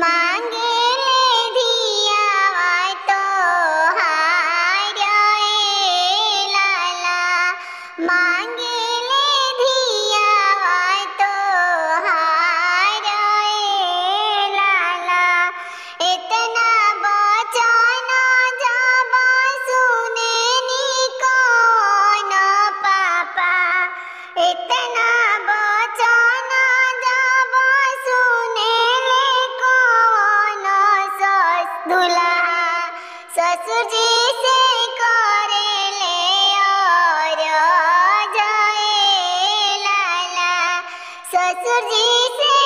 मांगे ले धियावा तोहार ए लाला, मांगे ले धियावा तोहार ए लाला। इतना बचन जब सुने नी कौन पापा, इतना बचन जब सुने ले कौन दुल्हा ससुर जी से करे ले और जय लाला, ससुर जी से